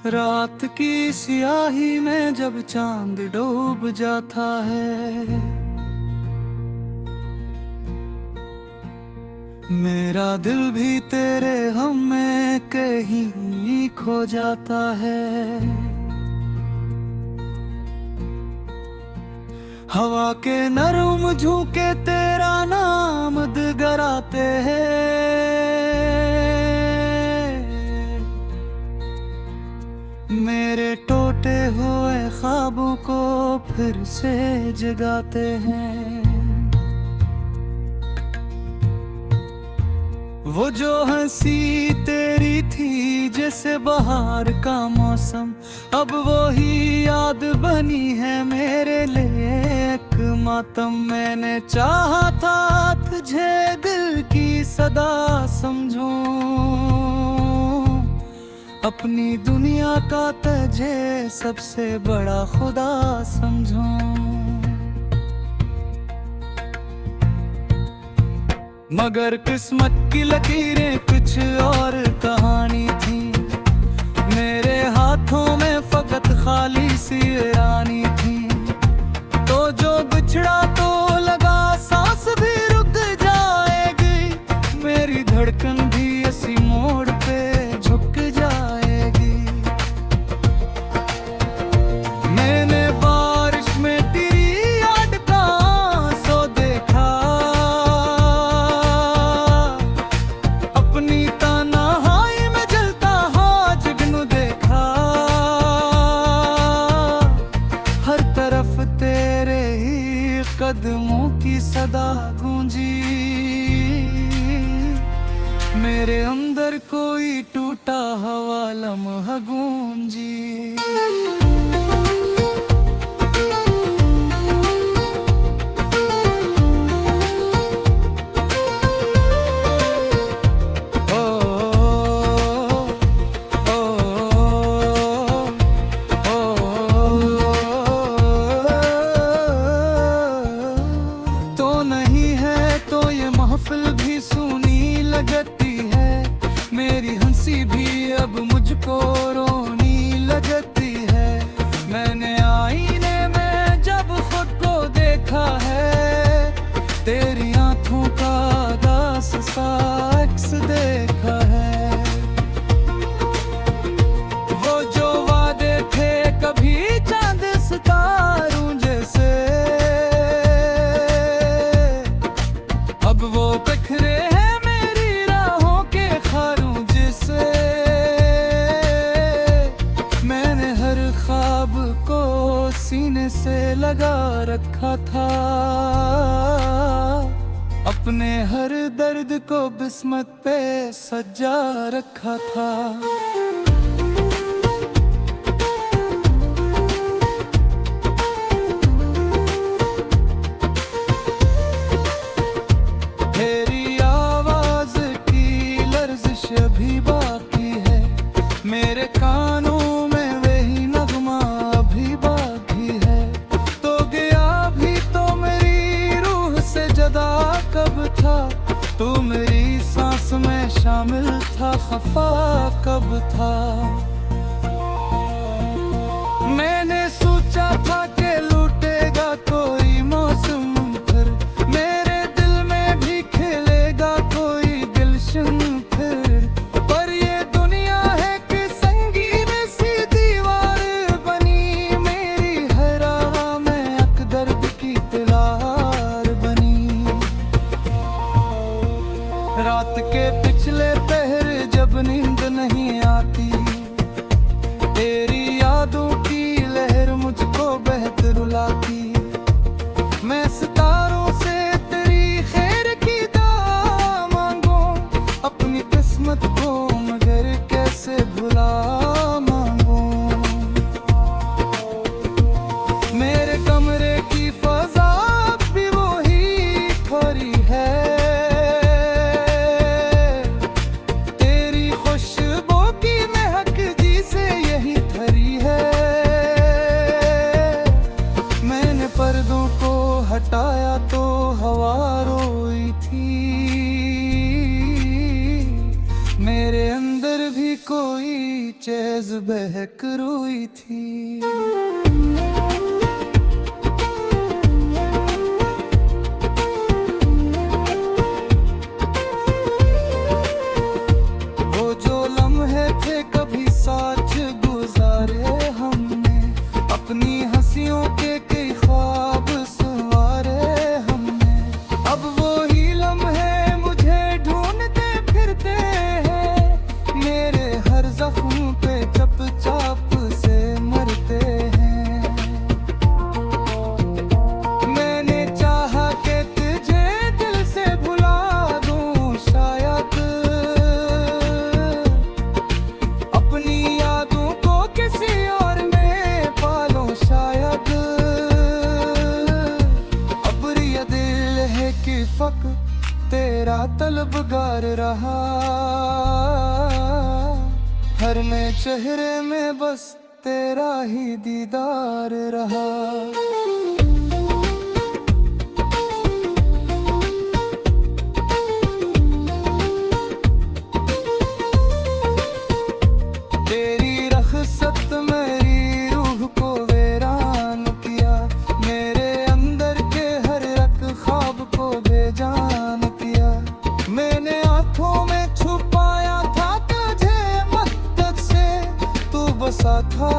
रात की स्याही में जब चांद डूब जाता है, मेरा दिल भी तेरे गम में कहीं खो जाता है। हवा के नरम झोंके तेरा नाम गराते हैं, मेरे टूटे हुए ख्वाबों को फिर से जगाते हैं। वो जो हंसी तेरी थी जैसे बहार का मौसम, अब वो ही याद बनी है मेरे लिए एक मातम। मैंने चाहा था तुझे दिल की सदा समझूं, अपनी दुनिया का तुझे सबसे बड़ा खुदा समझूं। मगर किस्मत की लकीरें कुछ और कहानी थी, मेरे हाथों में फकत खाली सी रानी थी। तो जो बिछड़ा तो लगा सांस भी रुक जाएगी, मेरी धड़कन भी इसी मोड़ पे झुक जाएगी। मैंने बारिश में तेरी याद का आंसू देखा, अपनी तन्हाई में जलता हाँ जुगनू देखा। हर तरफ तेरे ही कदमों की सदा गूंजी, मेरे अंदर कोई टूटा हुआ लम्हा गूंजी। महफिल भी सुनी लगती है, मेरी हंसी भी अब मुझको रोनी लगती है। मैंने आईने में जब खुद को देखा है, तेरी आंखों का दास सा अक्स देखा है। वो जो वादे थे कभी चांद सितारों जैसे, अब वो बिखरे हैं मेरी राहों के खारों जैसे। मैंने हर ख्वाब को सीने से लगा रखा था, अपने हर दर्द को बिस्मत पे सजा रखा था। अभी बाकी है मेरे कानों में वही नगमा अभी बाकी है। तो गया भी तो मेरी रूह से जदा कब था, तू मेरी सांस में शामिल था खफा कब था। मैंने सोचा था कि लूटेगा कोई मौसम फिर, मेरे दिल में भी खिलेगा कोई गुलशन फिर। पर ये दुनिया है कि संगीन सी दीवार बनी, मेरी हर राह में अकदर्द की तलवार बनी। रात के पिछले पहर जब नींद नहीं आती, तेरी यादों की लहर मुझको बहत रुलाती। मैं सितारों से तेरी खैर की दुआ मांगूं, अपनी किस्मत को मगर कैसे भुला मांगूं। मेरे कमरे की फजा भी वही थोड़ी है, तेरी खुशबू कोई चेज बहक रोई थी। वो जो लम्हे थे कभी साथ गुजारे हमने, अपनी हंसियों के कई ख्वाब संवारे हमने। अब वो ही लम्हे मुझे ढूंढते फिरते हैं, मेरे हर जख्म पे चुपचाप से मरते हैं। मैंने चाहा कि तुझे दिल से भुला दूं, शायद अपनी यादों को किसी और में पालूं, शायद। अब ये दिल है कि फक तेरा तलबगार रहा, हर नए चेहरे में बस तेरा ही दीदार रहा। तेरी रख़्सत मेरी रूह को वीरान किया, मेरे अंदर के हर एक ख्वाब को बेजान किया। मैंने आँखों में छुपाया था तुझे मद्दत से, तू बसा था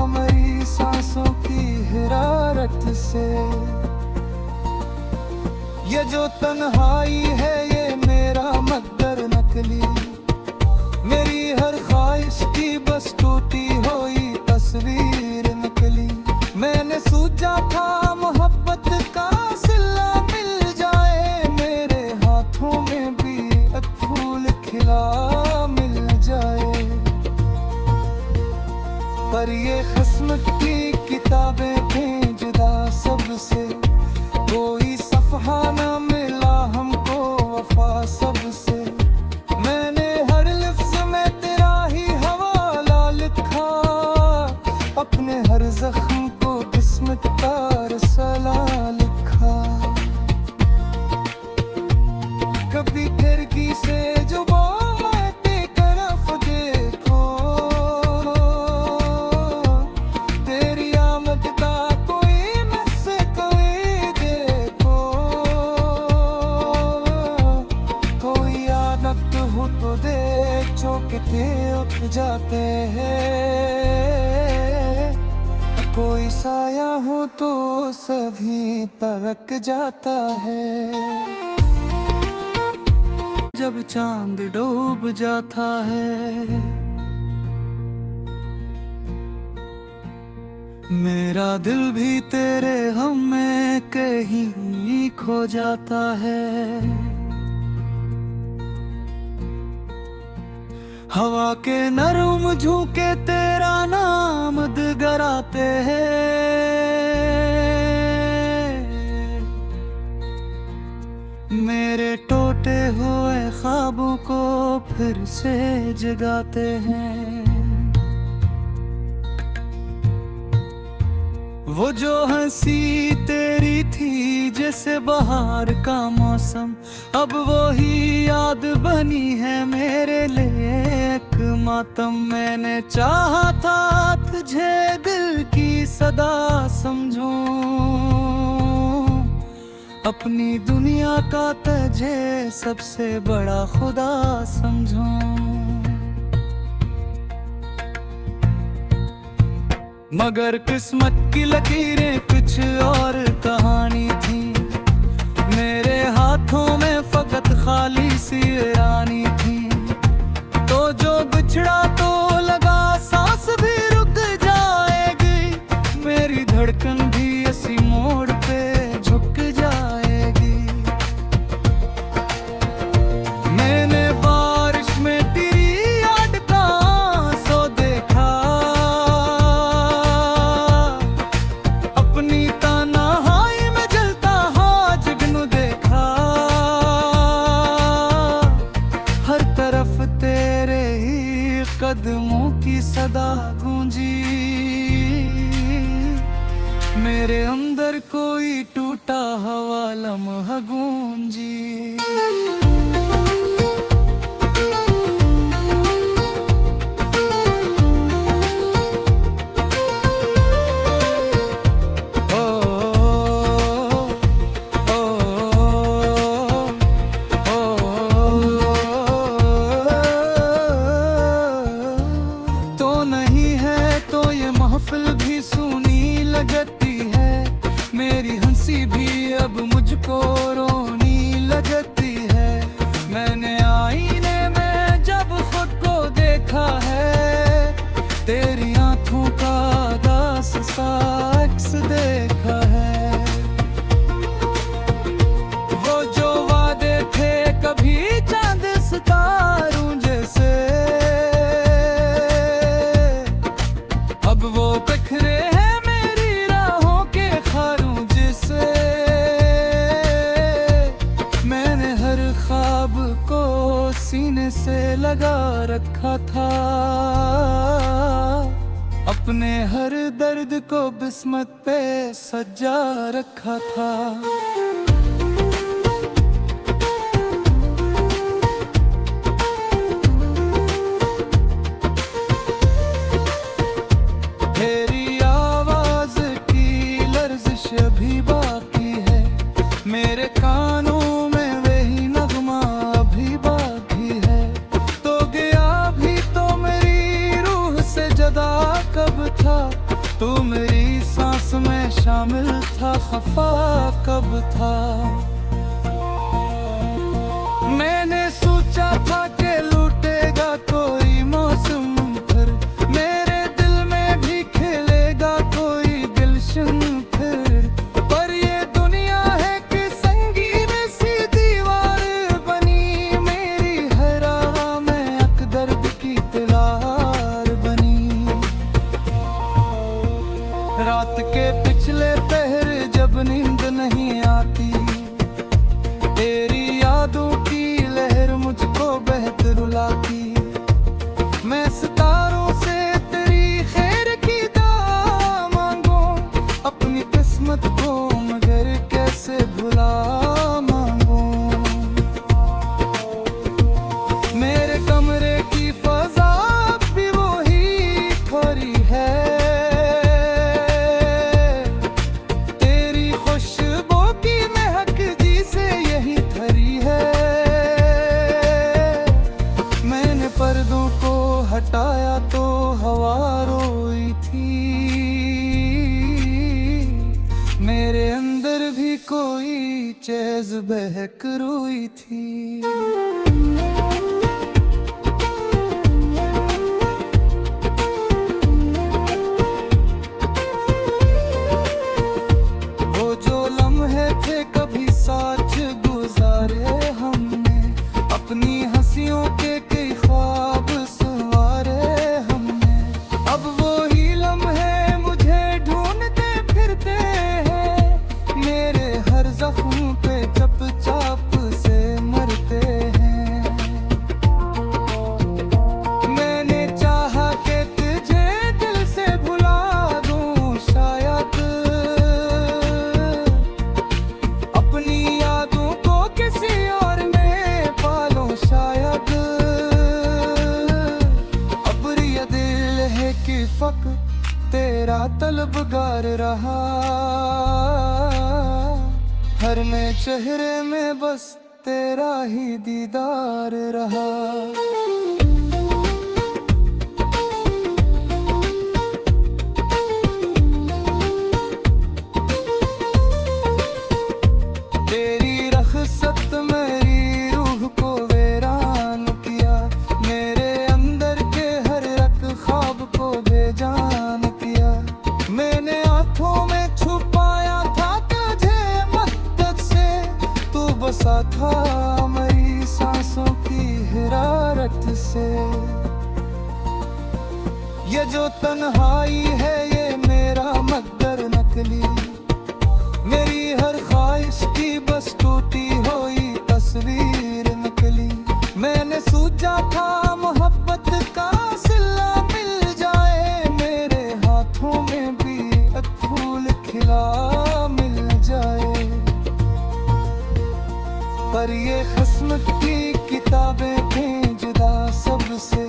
मेरी सांसों की हिरारत से। ये जो तन्हाई है ये मेरा मकदर नकली, मेरी हर ख्वाहिश की बस टूटी हुई तस्वीर निकली। मैंने सोचा था मोहब्बत का सिला मिल जाए, मेरे हाथों में भी एक फूल खिला मिल जाए। पर ये किस्मत की किताबें थीं जुदा सबसे, कोई सफ़हा ना मिला हमको वफा सबसे। मैंने हर लफ्ज़ में तेरा ही हवाला लिखा, अपने हर जख्म को किस्मत का रसाला लिखा। कभी खिड़की से जो बातें तरफ देखो, तेरी आमद का कोई मुझसे कोई देखो। कोई आदत हो तो देखो कितने उठ जाते हैं, कोई साया हो तो सभी परक जाता है। जब चांद डूब जाता है, मेरा दिल भी तेरे गम में कहीं खो जाता है। हवा के नरम झोंके तेरा नाम गराते हैं, मेरे टूटे हुए ख्वाबों को फिर से जगाते हैं। वो जो हंसी तेरी थी जैसे बहार का मौसम, अब वो ही याद बनी है मेरे लिए एक मातम। मैंने चाहा था तुझे दिल की सदा समझूं, अपनी दुनिया का तुझे सबसे बड़ा खुदा समझूं। मगर किस्मत की लकीरें कुछ और कहानी थी, मेरे हाथों में फकत खाली सी रानी थी। तो जो बिछड़ा तो लगा सांस भी रुक जाएगी, मेरी धड़कन भी इसी मोड़ पे झुक जाएगी। मैंने बारिश में तेरी याद का आंसू देखा, अपनी तन्हाई में जलता हाँ जुगनू देखा। हर तरफ तेरे ही कदमों की सदा गूंजी, मेरे अंदर कोई टूटा हुआ लम्हा गूंजी। देखा है, तेरी आंखों का दास सा अक्स देखा है। वो जो वादे थे कभी चांद सितारों जैसे, अब वो बिखरे हैं मेरी राहों के खारों जैसे। मैंने हर ख्वाब को सीने से लगा रखा था, अपने हर दर्द को बिस्मत पे सजा रखा था। तेरी आवाज की लर्जिश अभी बाकी है, मेरे कानों में वही नगमा अभी बाकी है। तो गया भी तो मेरी रूह से जदा कब था, तू मेरी सांस में शामिल था, खफा कब था। मैंने सोचा था कि लूटेगा कोई मौसम, फिर मेरे दिल में भी खेलेगा कोई गुलशन फिर। पर ये दुनिया है कि संगीन सी दीवार बनी, मेरी हर राह में अकदर्द की तलवार बनी। रात के पिछले पहर जब नींद नहीं आती, तेरी यादों की लहर मुझको बहत रुलाती। मैं सितारों से तेरी खैर की दुआ मांगूं, अपनी किस्मत को मगर कैसे भुला मांगूं। मेरे कमरे की फजा भी वही थोड़ी है, तेरी खुशबू की महक जी से यही थरी है। मैंने पर्दों को हटाया तो हवा रोई थी, मेरे अंदर भी कोई चेज बहक रोई थी। वो जो लम्हे थे कभी साथ गुजारे हमने, अपनी हंसियों के कई ख्वाब संवारे हमने। अब वो ही लम्हे मुझे ढूंढते फिरते हैं, मेरे हर जख्म पे चुपचाप से मरते हैं। मैंने चाहा कि तुझे दिल से भुला दूं, शायद अपनी यादों को किसी और में पालूं, शायद। अब ये दिल है कि फक तेरा तलबगार रहा, हर नए चेहरे में बस तेरा ही दीदार रहा। तेरी रख़्सत मेरी रूह को वीरान किया, मेरे अंदर के हर एक ख्वाब को बेजान किया। मैंने आँखों में छुपाया था तुझे मद्दत से, तू बसा था मेरी सांसों की हिरारत से। ये जो तन्हाई है ये मेरा मकदर नकली, मेरी हर ख्वाहिश की बस टूटी हुई तस्वीर नकली। मैंने सोचा था मोहब्बत का सिला मिल जाए, मेरे हाथों में भी एक फूल खिला मिल जाए। पर ये किस्मत की किताबें थी जुदा सबसे,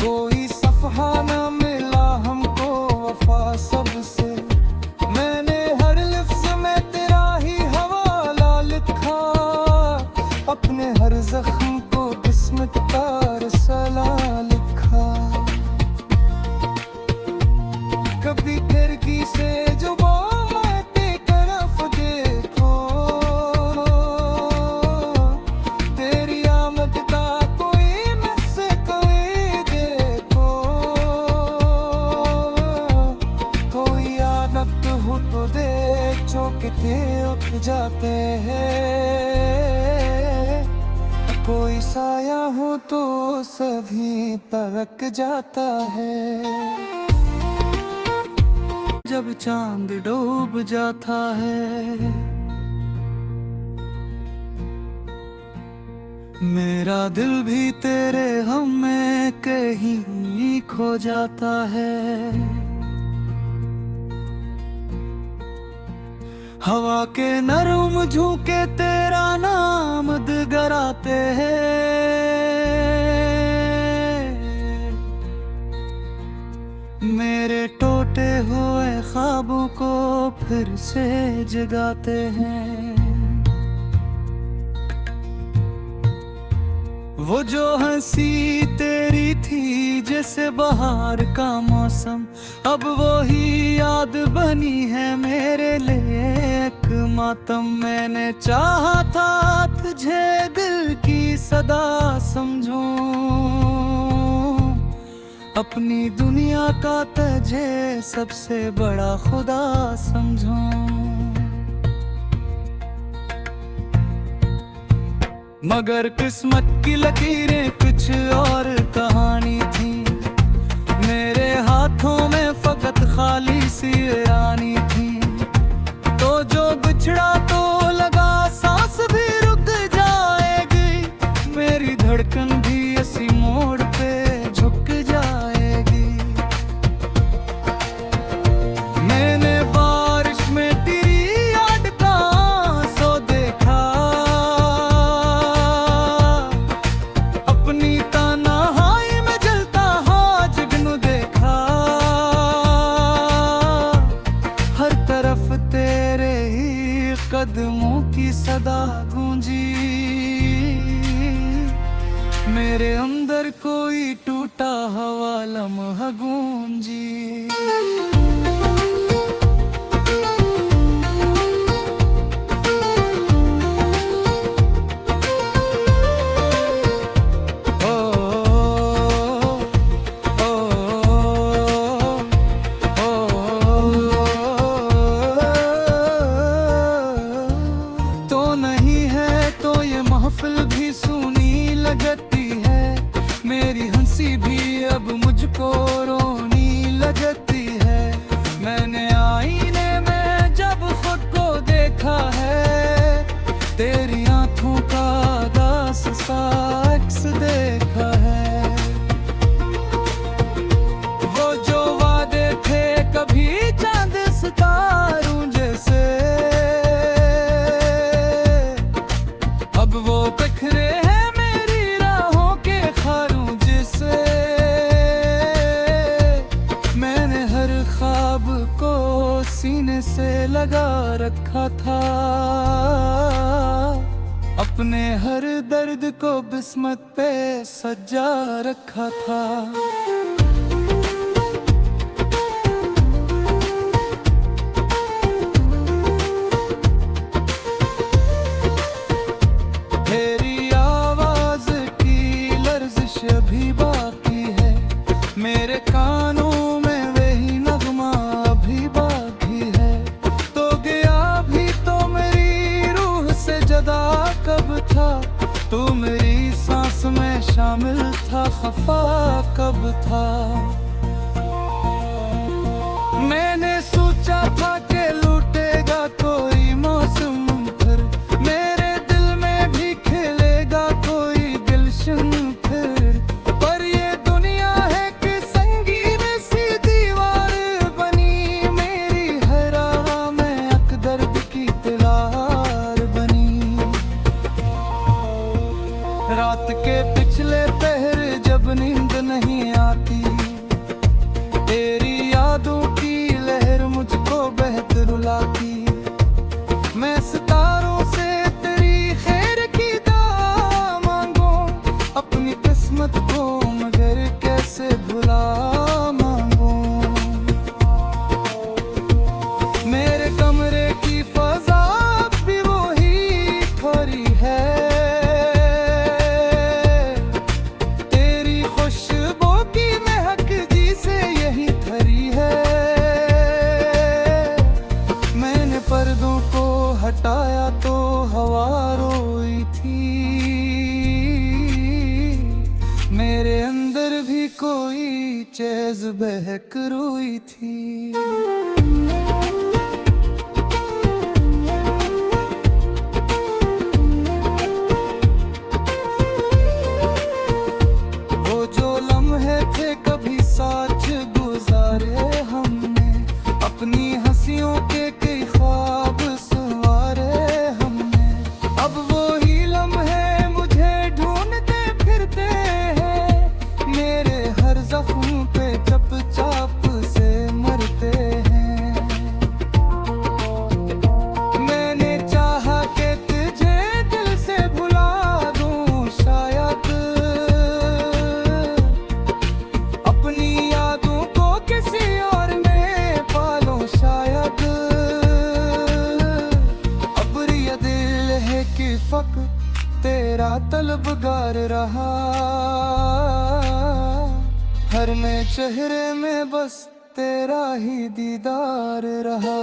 कोई सफ़हा न मिला हमको वफा सबसे। मैंने हर लफ्ज़ में तेरा ही हवाला लिखा, अपने हर जख्म को किस्मत का रसाला चाहो तो सभी परक जाता है। जब चांद डूब जाता है, मेरा दिल भी तेरे हम में कहीं खो जाता है। हवा के नरम झोंके तेरा नाम दिगराते हैं, मेरे टूटे हुए ख्वाबों को फिर से जगाते हैं। वो जो हंसी तेरी थी जैसे बहार का मौसम, अब वो ही याद बनी है मेरे लिए एक मातम। मैंने चाहा था तुझे दिल की सदा समझूं, अपनी दुनिया का तुझे सबसे बड़ा खुदा समझूं। मगर किस्मत की लकीरें कुछ और कहानी थी, मेरे हाथों में फकत खाली सी रानी थी। तो जो बिछड़ा तो लगा सांस भी रुक जाएगी, मेरी धड़कन भी इसी मोड़ पे झुक जाएगी। मैंने बारिश में तेरी याद का आंसू देखा, अपनी तन्हाई में जलता हाँ जुगनू देखा। हर तरफ तेरे ही कदमों की सदा गूंजी, मेरे अंदर कोई टूटा हुआ लम्हा गूंजी। महफिल भी सुनी लगती है, मेरी हंसी भी अब मुझको रोनी लगती है। मैंने आईने में जब खुद को देखा है, तेरी आंखों का दास सा अक्स देखा है। वो जो वादे थे कभी चांद सितारों जैसे, अब वो बिखरे हैं मेरी राहों के खारों जैसे। मैंने हर ख्वाब को सीने से लगा रखा था, अपने हर दर्द को बिस्मत पे सजा रखा था। अभी बाकी है मेरे कानों में वही नगमा अभी बाकी है। तो गया भी तो मेरी रूह से जदा कब था, तू मेरी सांस में शामिल था खफा कब था। मैंने सोचा था कि लूटेगा कोई मौसम फिर, मेरे दिल में भी खिलेगा कोई गुलशन फिर। रात के पिछले पहर जब नींद नहीं आती, तेरी यादों की लहर मुझको बहत रुलाती। मैं सितारों से तेरी खैर की दुआ मांगूं, अपनी किस्मत को मगर कैसे भुला मांगूं। मेरे कमरे की फजा भी वही थोड़ी है, खुशबू भी कोई चेज बहक रोई थी। वो जो लम्हे थे कभी साथ गुजारे हमने, अपनी हंसियों के कई ख्वाब संवारे हमने। अब वो ही लम्हे मुझे ढूंढते फिरते हैं, मेरे हर जख्म पे चुपचाप से मरते हैं। मैंने चाहा कि तुझे दिल से भुला दूं, शायद अपनी यादों को किसी और में पालूं, शायद। अब ये दिल है कि फक तेरा तलबगार रहा, हर नए चेहरे में बस तेरा ही दीदार रहा।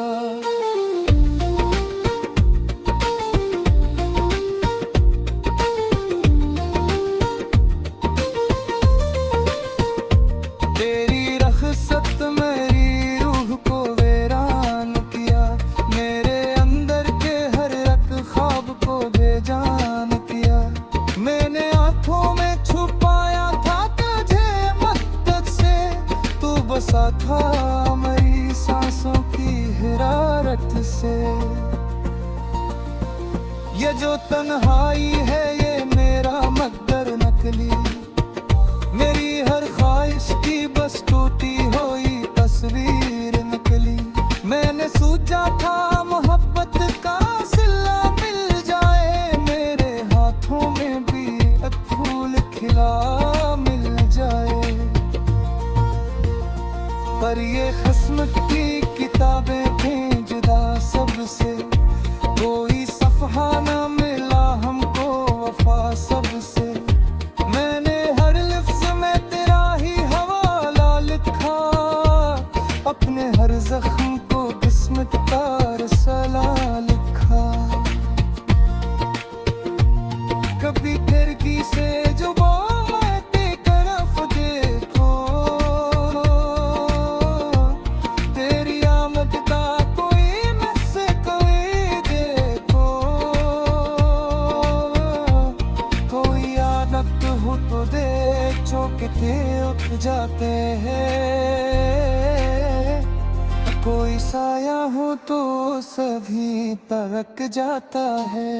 तेरी रख़्सत मेरी रूह को वीरान किया, मेरे अंदर के हर एक ख्वाब को बेजान किया। मैंने आँखों में छुपाया था तुझे मद्दत से, तू बसा था मेरी सांसों की हिरारत से। ये जो तन्हाई है ये मेरा मकदर नकली, मेरी हर ख्वाहिश की बस टूटी हुई तस्वीर नकली। मैंने सोचा था मोहब्बत का सिला मिल जाए, मेरे हाथों में भी एक फूल खिला मिल जाए। पर ये किस्मत की किताबें थीं जुदा सबसे, कोई सफ़हा न मिला हमको वफा सबसे। मैंने हर लफ्ज़ में तेरा ही हवाला लिखा, अपने हर जख्म को किस्मत का रसाला लिखा। कभी खिड़की से जो बातें तरफ देखो, तेरी आमद का कोई मुझसे कोई देखो। कोई आदत हो तो देखो कितने उठ जाते हैं, कोई साया हो तो सभी तरक जाता है।